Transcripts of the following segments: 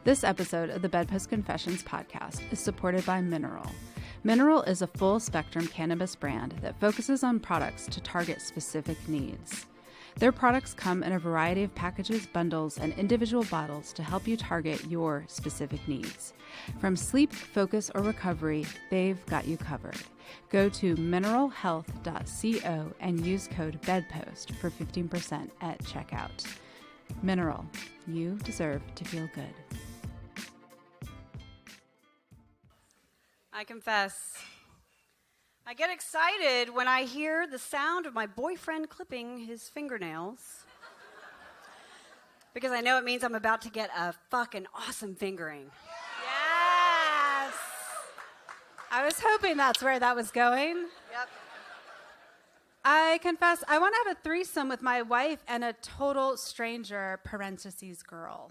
This episode of the Bedpost Confessions podcast is supported by Mineral. Mineral is a full-spectrum cannabis brand that focuses on products to target specific needs. Their products come in a variety of packages, bundles, and individual bottles to help you target your specific needs. From sleep, focus, or recovery, they've got you covered. Go to mineralhealth.co and use code BEDPOST for 15% at checkout. Mineral, you deserve to feel good. I confess, I get excited when I hear the sound of my boyfriend clipping his fingernails because I know it means I'm about to get a fucking awesome fingering. Yes! I was hoping that's where that was going. Yep. I confess, I want to have a threesome with my wife and a total stranger, parentheses, girl.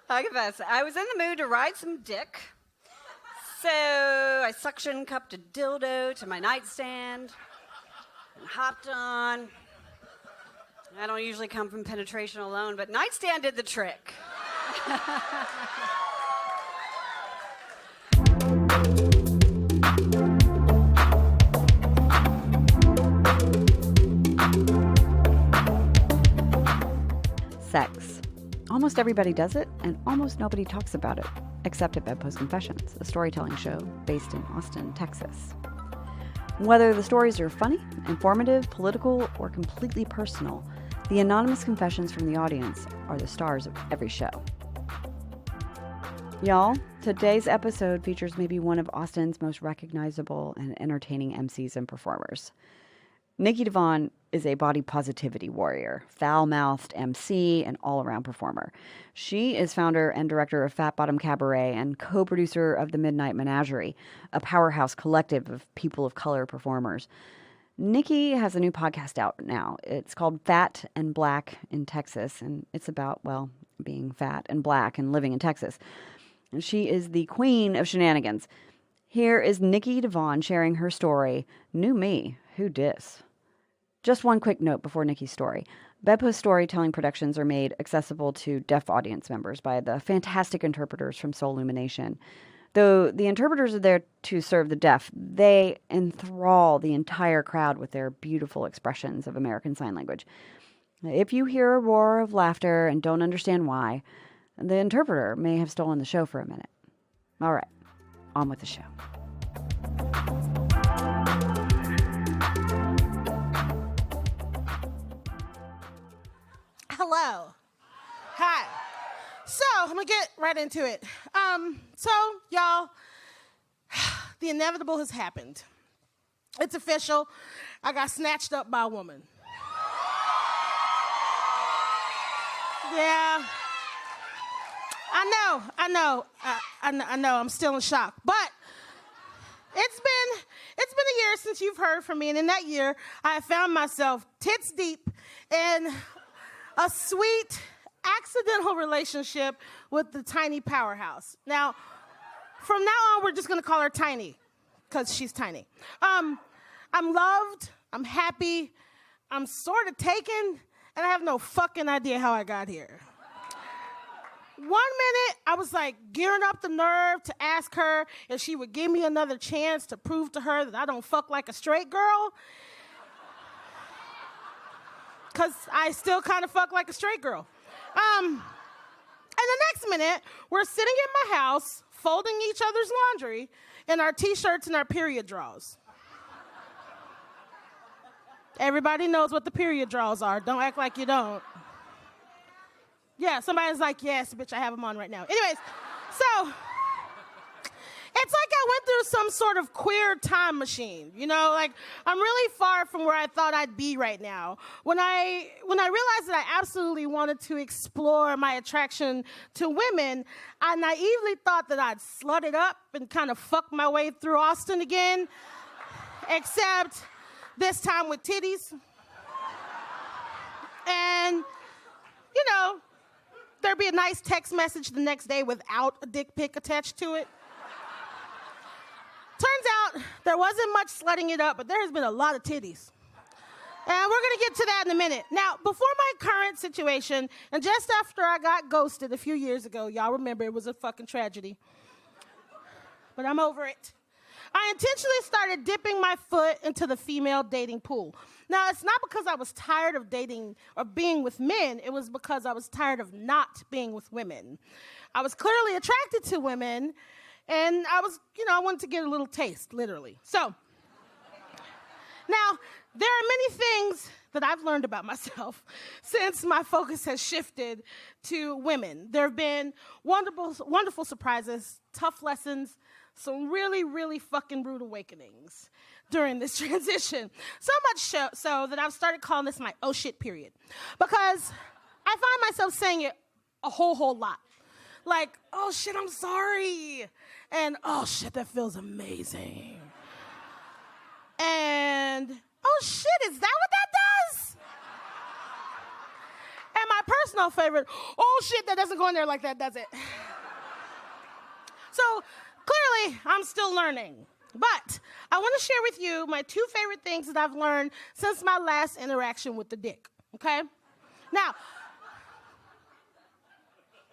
I confess, I was in the mood to ride some dick, so I suction cupped a dildo to my nightstand and hopped on. I don't usually come from penetration alone, but nightstand did the trick. Sex. Almost everybody does it, and almost nobody talks about it, except at Bedpost Confessions, a storytelling show based in Austin, Texas. Whether the stories are funny, informative, political, or completely personal, the anonymous confessions from the audience are the stars of every show. Y'all, today's episode features maybe one of Austin's most recognizable and entertaining MCs and performers. Nikki DaVaughn is a body positivity warrior, foul-mouthed MC, and all-around performer. She is founder and director of Fat Bottom Cabaret and co-producer of The Midnight Menagerie, a powerhouse collective of people of color performers. Nikki has a new podcast out now. It's called Fat and Black in Texas, and it's about, well, being fat and black and living in Texas. And she is the queen of shenanigans. Here is Nikki DaVaughn sharing her story, New Me, Who Dis? Just one quick note before Nikki's story. Bedpost storytelling productions are made accessible to deaf audience members by the fantastic interpreters from Soul Illumination. Though the interpreters are there to serve the deaf, they enthrall the entire crowd with their beautiful expressions of American Sign Language. If you hear a roar of laughter and don't understand why, the interpreter may have stolen the show for a minute. All right, on with the show. Hello. Hi. So, I'm going to get right into it. Y'all, the inevitable has happened. It's official. I got snatched up by a woman. Yeah. I know. I'm still in shock. But it's been a year since you've heard from me, and in that year, I have found myself tits deep in a sweet, accidental relationship with the tiny powerhouse. Now, from now on, we're just going to call her Tiny, because she's tiny. I'm loved, I'm happy, I'm sort of taken, and I have no fucking idea how I got here. 1 minute, I was like gearing up the nerve to ask her if she would give me another chance to prove to her that I don't fuck like a straight girl. Because I still kind of fuck like a straight girl. And the next minute, we're sitting in my house, folding each other's laundry in our t-shirts and our period draws. Everybody knows what the period draws are. Don't act like you don't. Yeah, somebody's like, yes, bitch, I have them on right now. Anyways, so it's like I went through some sort of queer time machine, you know? Like, I'm really far from where I thought I'd be right now. When I realized that I absolutely wanted to explore my attraction to women, I naively thought that I'd slut it up and kind of fuck my way through Austin again, except this time with titties. And, you know, there'd be a nice text message the next day without a dick pic attached to it. Turns out there wasn't much slutting it up, but there has been a lot of titties. And we're going to get to that in a minute. Now, before my current situation, and just after I got ghosted a few years ago, y'all remember it was a fucking tragedy. But I'm over it. I intentionally started dipping my foot into the female dating pool. Now, it's not because I was tired of dating or being with men. It was because I was tired of not being with women. I was clearly attracted to women, and I wanted to get a little taste, literally. So, now, there are many things that I've learned about myself since my focus has shifted to women. There have been wonderful surprises, tough lessons, some really, really fucking rude awakenings during this transition. So much so that I've started calling this my oh shit period. Because I find myself saying it a whole lot. Like, oh shit, I'm sorry. And oh shit, that feels amazing. And oh shit, is that what that does? And my personal favorite, oh shit, that doesn't go in there like that, does it? So clearly, I'm still learning. But I want to share with you my two favorite things that I've learned since my last interaction with the dick, okay? Now,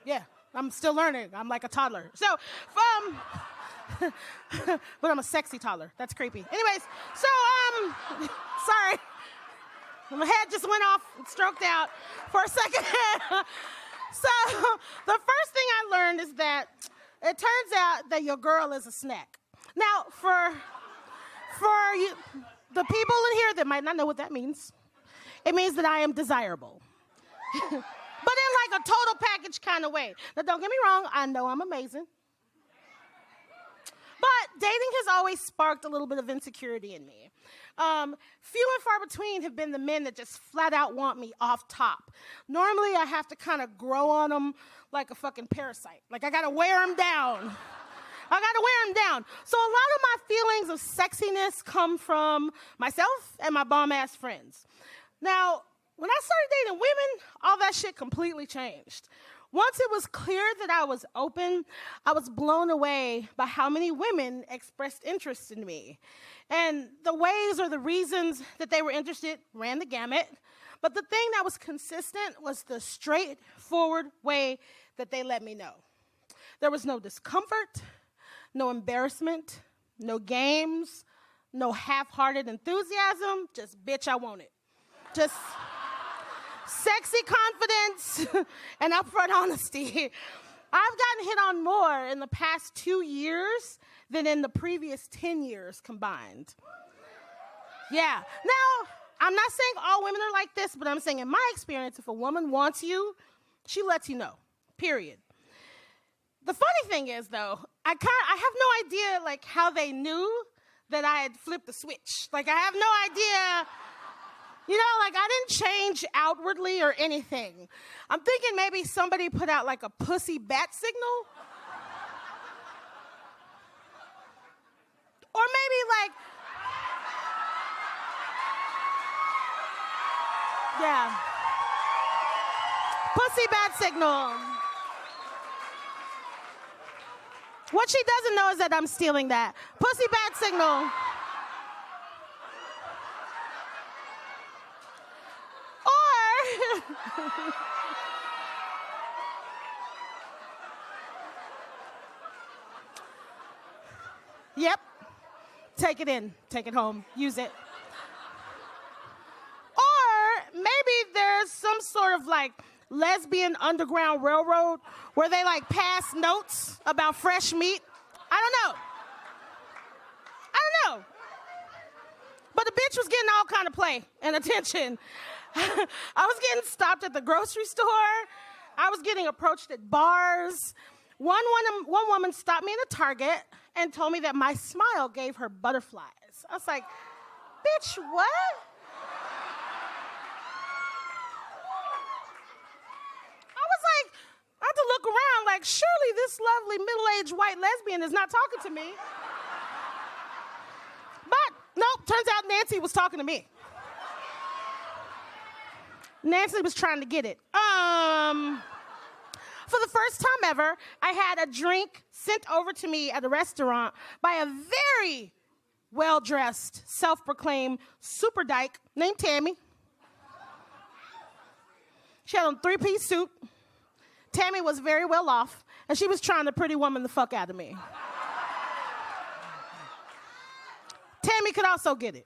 yeah, I'm still learning. I'm like a toddler. So, but I'm a sexy toddler. That's creepy. Anyways, so, sorry. My head just went off and stroked out for a second. So, the first thing I learned is that it turns out that your girl is a snack. Now, for you, the people in here that might not know what that means, it means that I am desirable. But in like a total package kind of way. Now, don't get me wrong, I know I'm amazing. But dating has always sparked a little bit of insecurity in me. Few and far between have been the men that just flat out want me off top. Normally, I have to kind of grow on them like a fucking parasite. Like, I got to wear them down. So a lot of my feelings of sexiness come from myself and my bomb-ass friends. Now, when I started dating women, all that shit completely changed. Once it was clear that I was open, I was blown away by how many women expressed interest in me. And the ways or the reasons that they were interested ran the gamut. But the thing that was consistent was the straightforward way that they let me know. There was no discomfort, no embarrassment, no games, no half-hearted enthusiasm, just bitch, I want it. Just sexy confidence and upfront honesty. I've gotten hit on more in the past 2 years than in the previous 10 years combined. Yeah. Now, I'm not saying all women are like this, but I'm saying in my experience, if a woman wants you, she lets you know, period. The funny thing is, though, I have no idea, like, how they knew that I had flipped the switch. Like, I have no idea, like, I didn't change outwardly or anything. I'm thinking maybe somebody put out, like, a pussy bat signal. Or maybe, like, yeah, pussy bat signal. What she doesn't know is that I'm stealing that. Pussy bat signal. Or, yep, take it in, take it home, use it. Or maybe there's some sort of like lesbian underground railroad where they like pass notes about fresh meat. I don't know. But the bitch was getting all kind of play and attention. I was getting stopped at the grocery store. I was getting approached at bars. One woman stopped me in a Target and told me that my smile gave her butterflies. I was like, bitch, what? I had to look around like, surely this lovely middle-aged white lesbian is not talking to me. But, nope, turns out Nancy was talking to me. Nancy was trying to get it. For the first time ever, I had a drink sent over to me at a restaurant by a very, well-dressed, self-proclaimed super dyke named Tammy. She had on a three-piece suit. Tammy was very well off, and she was trying to pretty woman the fuck out of me. Tammy could also get it.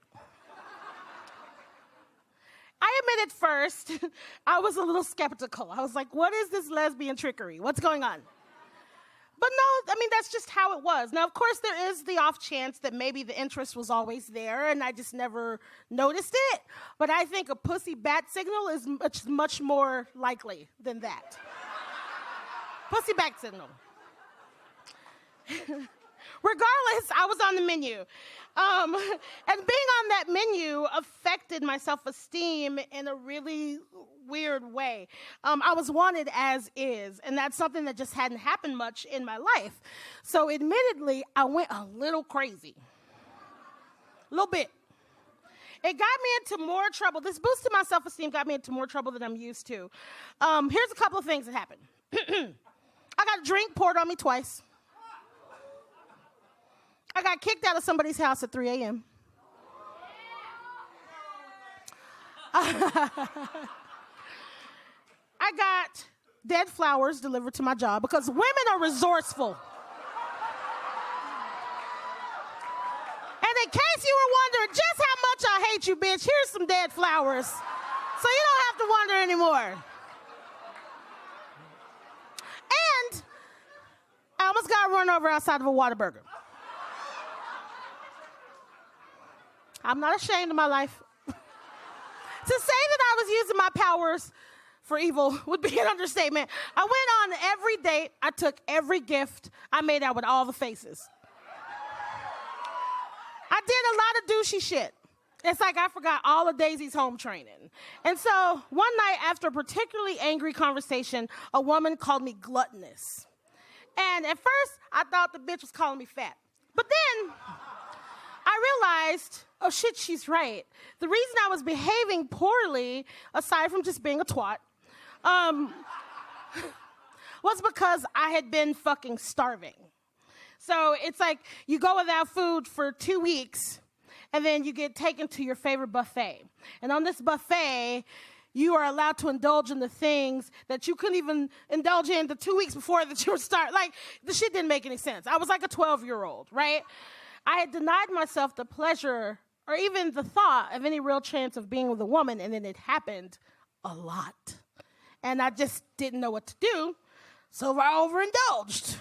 I admit at first, I was a little skeptical. I was like, what is this lesbian trickery? What's going on? But no, I mean, that's just how it was. Now, of course, there is the off chance that maybe the interest was always there and I just never noticed it. But I think a pussy bat signal is much more likely than that. Pussy bat signal. Regardless, I was on the menu. And being on that menu affected my self-esteem in a really weird way. I was wanted as is, and that's something that just hadn't happened much in my life. So admittedly, I went a little crazy. A little bit. It got me into more trouble. This boost to my self-esteem got me into more trouble than I'm used to. Here's a couple of things that happened. I got a drink poured on me twice. I got kicked out of somebody's house at 3 a.m. I got dead flowers delivered to my job because women are resourceful. And in case you were wondering just how much I hate you, bitch, here's some dead flowers. So you don't have to wonder anymore. And I almost got run over outside of a Whataburger. I'm not ashamed of my life. To say that I was using my powers for evil would be an understatement. I went on every date. I took every gift. I made out with all the faces. I did a lot of douchey shit. It's like I forgot all of Daisy's home training. And so one night after a particularly angry conversation, a woman called me gluttonous. And at first, I thought the bitch was calling me fat. But then I realized, oh shit, she's right. The reason I was behaving poorly, aside from just being a twat, was because I had been fucking starving. So it's like you go without food for 2 weeks, and then you get taken to your favorite buffet. And on this buffet, you are allowed to indulge in the things that you couldn't even indulge in the 2 weeks before that you were starting. Like, the shit didn't make any sense. I was like a 12-year-old, right? I had denied myself the pleasure or even the thought of any real chance of being with a woman, and then it happened a lot. And I just didn't know what to do, so I overindulged.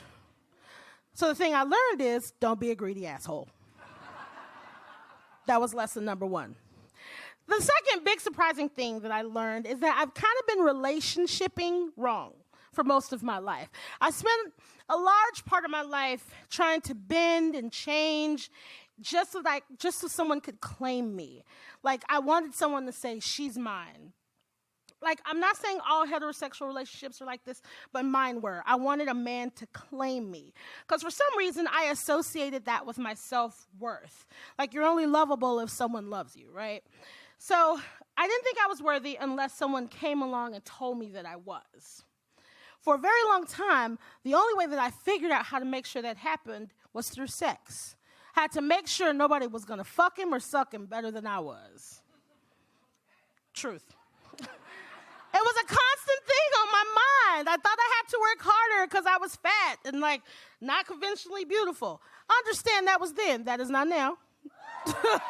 So the thing I learned is, don't be a greedy asshole. That was lesson number 1. The second big surprising thing that I learned is that I've kind of been relationshipping wrong for most of my life. I spent a large part of my life trying to bend and change just so someone could claim me. Like, I wanted someone to say, she's mine. Like, I'm not saying all heterosexual relationships are like this, but mine were. I wanted a man to claim me. Because for some reason, I associated that with my self-worth. Like, you're only lovable if someone loves you, right? So I didn't think I was worthy unless someone came along and told me that I was. For a very long time, the only way that I figured out how to make sure that happened was through sex. I had to make sure nobody was going to fuck him or suck him better than I was. Truth. It was a constant thing on my mind. I thought I had to work harder because I was fat and, like, not conventionally beautiful. Understand that was then. That is not now. But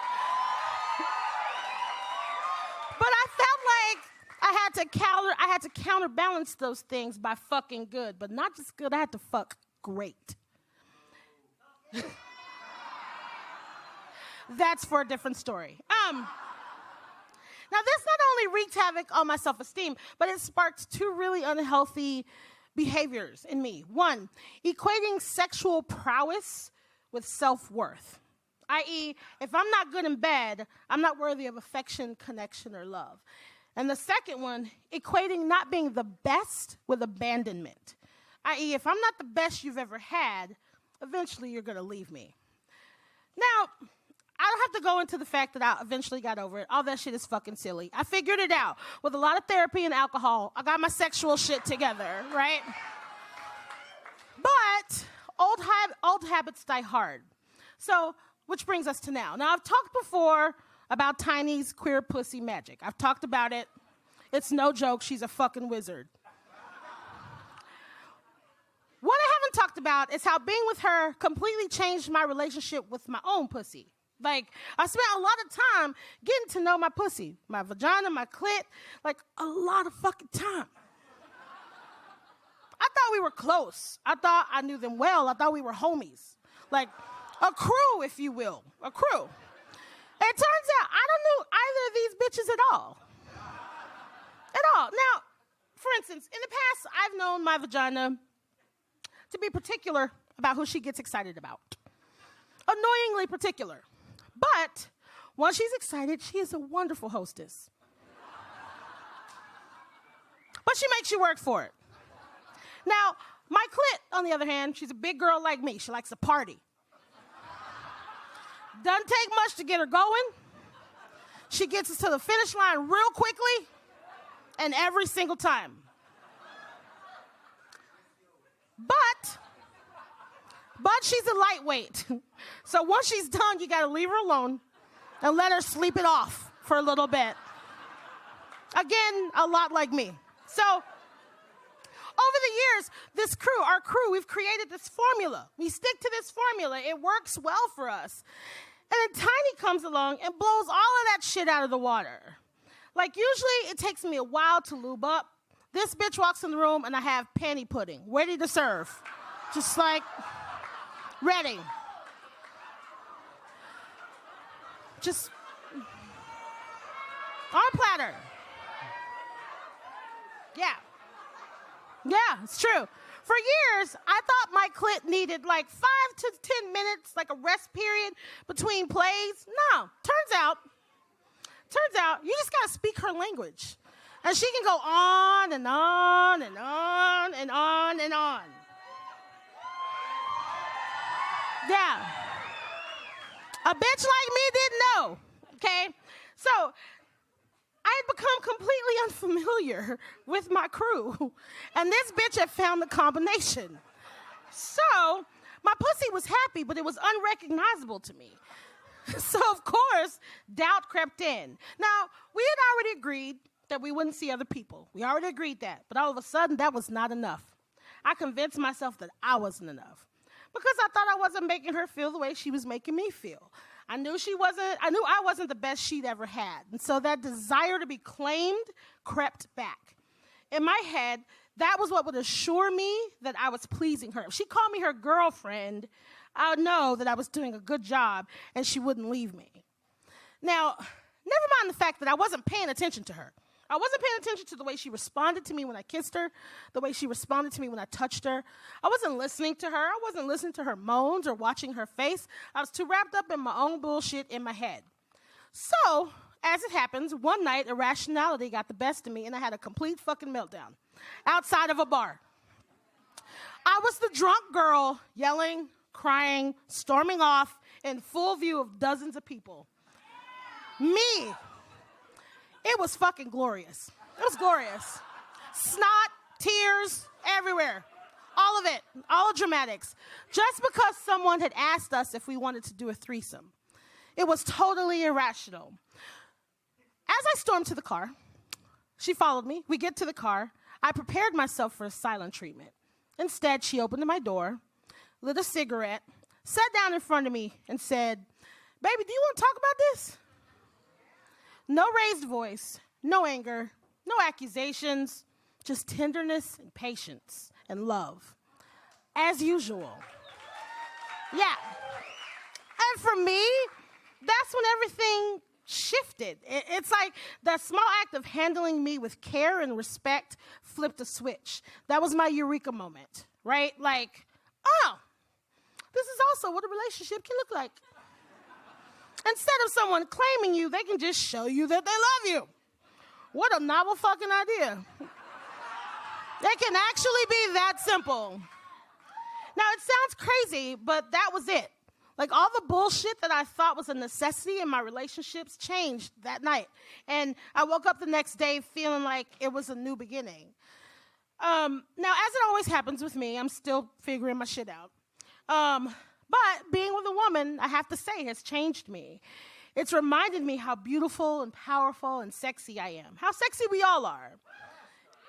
I felt like I had to counterbalance those things by fucking good, but not just good. I had to fuck great. That's for a different story. Now, this not only wreaked havoc on my self-esteem, but it sparked 2 really unhealthy behaviors in me. 1, equating sexual prowess with self-worth, i.e., if I'm not good in bed, I'm not worthy of affection, connection, or love. And the second one, equating not being the best with abandonment, i.e., if I'm not the best you've ever had, eventually you're going to leave me. Now, I don't have to go into the fact that I eventually got over it. All that shit is fucking silly. I figured it out. With a lot of therapy and alcohol, I got my sexual shit together, right? But old habits die hard. So which brings us to now. Now, I've talked before about Tiny's queer pussy magic. I've talked about it. It's no joke. She's a fucking wizard. What I haven't talked about is how being with her completely changed my relationship with my own pussy. Like, I spent a lot of time getting to know my pussy, my vagina, my clit, like a lot of fucking time. I thought we were close. I thought I knew them well. I thought we were homies. Like, a crew, if you will. A crew. It turns out I don't know either of these bitches at all. At all. Now, for instance, in the past, I've known my vagina to be particular about who she gets excited about. Annoyingly particular. But once she's excited, she is a wonderful hostess. But she makes you work for it. Now, my clit, on the other hand, she's a big girl like me. She likes to party. Doesn't take much to get her going. She gets us to the finish line real quickly and every single time. But she's a lightweight. So once she's done, you gotta leave her alone and let her sleep it off for a little bit. Again, a lot like me. So, over the years, our crew, we've created this formula. We stick to this formula. It works well for us. And then Tiny comes along and blows all of that shit out of the water. Like, usually it takes me a while to lube up. This bitch walks in the room and I have panty pudding, ready to serve. Just like, ready. Just on a platter. Yeah, it's true. For years, I thought my clit needed like 5 to 10 minutes, like a rest period between plays. No, turns out, you just gotta speak her language. And she can go on and on and on and on and on. Yeah. A bitch like me didn't know, okay? So, I had become completely unfamiliar with my crew, and this bitch had found the combination. So, my pussy was happy, but it was unrecognizable to me. So, of course, doubt crept in. Now, we had already agreed that we wouldn't see other people. We already agreed that, but all of a sudden, that was not enough. I convinced myself that I wasn't enough because I thought I wasn't making her feel the way she was making me feel. I knew I wasn't the best she'd ever had. And so that desire to be claimed crept back. In my head, that was what would assure me that I was pleasing her. If she called me her girlfriend, I would know that I was doing a good job and she wouldn't leave me. Now, never mind the fact that I wasn't paying attention to her. I wasn't paying attention to the way she responded to me when I kissed her, the way she responded to me when I touched her. I wasn't listening to her. I wasn't listening to her moans or watching her face. I was too wrapped up in my own bullshit in my head. So, as it happens, one night, irrationality got the best of me, and I had a complete fucking meltdown outside of a bar. I was the drunk girl yelling, crying, storming off in full view of dozens of people. Me. It was fucking glorious. It was glorious. Snot, tears, everywhere. All of it. All dramatics. Just because someone had asked us if we wanted to do a threesome. It was totally irrational. As I stormed to the car, she followed me. We get to the car. I prepared myself for a silent treatment. Instead, she opened my door, lit a cigarette, sat down in front of me, and said, "Baby, do you want to talk about this?" No raised voice, no anger, no accusations, just tenderness and patience and love, as usual. Yeah. And for me, that's when everything shifted. It's like that small act of handling me with care and respect flipped a switch. That was my eureka moment, right? Like, oh, this is also what a relationship can look like. Instead of someone claiming you, they can just show you that they love you. What a novel fucking idea. It can actually be that simple. Now, it sounds crazy, but that was it. Like, all the bullshit that I thought was a necessity in my relationships changed that night. And I woke up the next day feeling like it was a new beginning. Now, as it always happens with me, I'm still figuring my shit out. But being with a woman, I have to say, has changed me. It's reminded me how beautiful and powerful and sexy I am. How sexy we all are.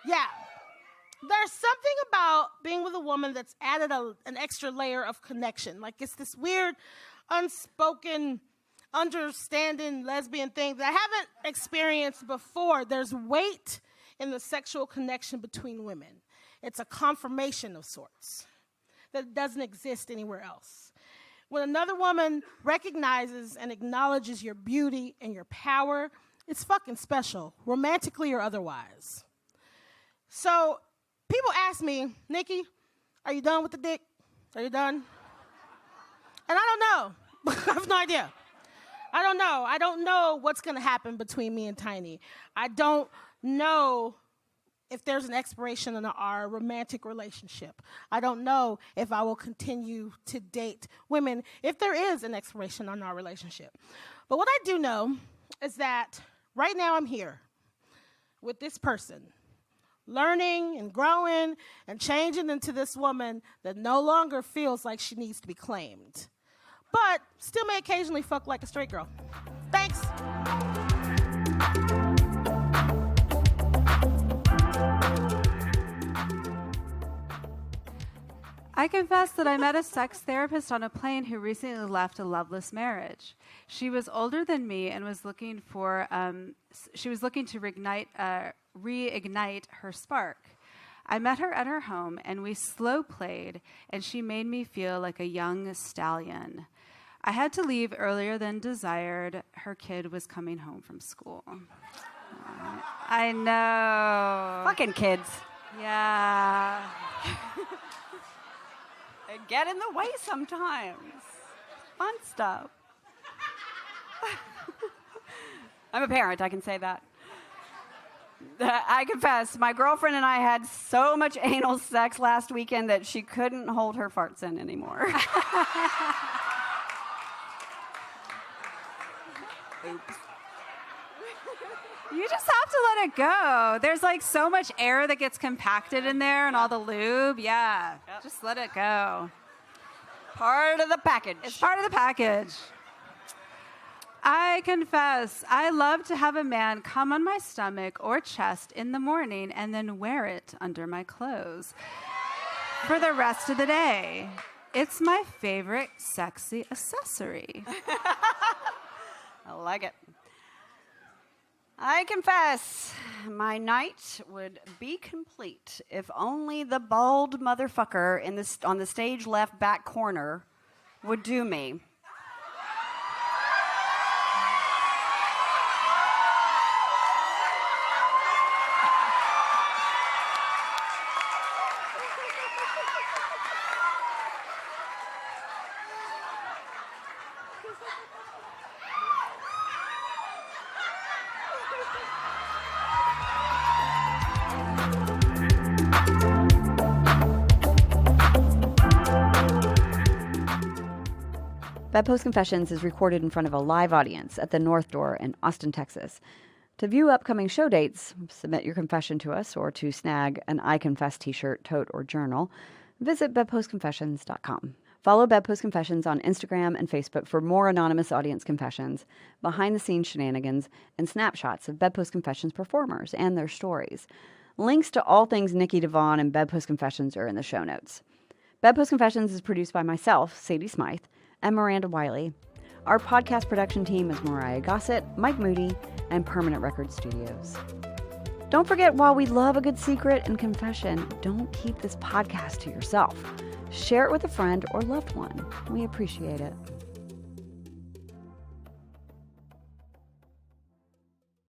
Yeah. There's something about being with a woman that's added an extra layer of connection. Like it's this weird, unspoken, understanding lesbian thing that I haven't experienced before. There's weight in the sexual connection between women. It's a confirmation of sorts that doesn't exist anywhere else. When another woman recognizes and acknowledges your beauty and your power, it's fucking special, romantically or otherwise. So people ask me, Nikki, are you done with the dick? Are you done? And I don't know. I have no idea. I don't know. I don't know what's going to happen between me and Tiny. I don't know if there's an expiration in our romantic relationship. I don't know if I will continue to date women if there is an expiration on our relationship. But what I do know is that right now I'm here with this person, learning and growing and changing into this woman that no longer feels like she needs to be claimed, but still may occasionally fuck like a straight girl. Thanks. I confess that I met a sex therapist on a plane who recently left a loveless marriage. She was older than me and was looking to reignite her spark. I met her at her home and we slow played, and she made me feel like a young stallion. I had to leave earlier than desired. Her kid was coming home from school. I know. Fucking kids. Yeah. They get in the way sometimes. Fun stuff. I'm a parent, I can say that. I confess, my girlfriend and I had so much anal sex last weekend that she couldn't hold her farts in anymore. Oops. You just have to let it go. There's like so much air that gets compacted in there and all the lube. Yeah, Just let it go. Part of the package. It's part of the package. I confess, I love to have a man come on my stomach or chest in the morning and then wear it under my clothes for the rest of the day. It's my favorite sexy accessory. I like it. I confess, my night would be complete if only the bald motherfucker on the stage left back corner would do me. Bedpost Confessions is recorded in front of a live audience at the North Door in Austin, Texas. To view upcoming show dates, submit your confession to us, or to snag an I Confess t-shirt, tote, or journal, visit bedpostconfessions.com. Follow Bedpost Confessions on Instagram and Facebook for more anonymous audience confessions, behind-the-scenes shenanigans, and snapshots of Bedpost Confessions performers and their stories. Links to all things Nikki DaVaughn and Bedpost Confessions are in the show notes. Bedpost Confessions is produced by myself, Sadie Smythe, and Miranda Wiley. Our podcast production team is Mariah Gossett, Mike Moody, and Permanent Record Studios. Don't forget, while we love a good secret and confession, don't keep this podcast to yourself. Share it with a friend or loved one. We appreciate it.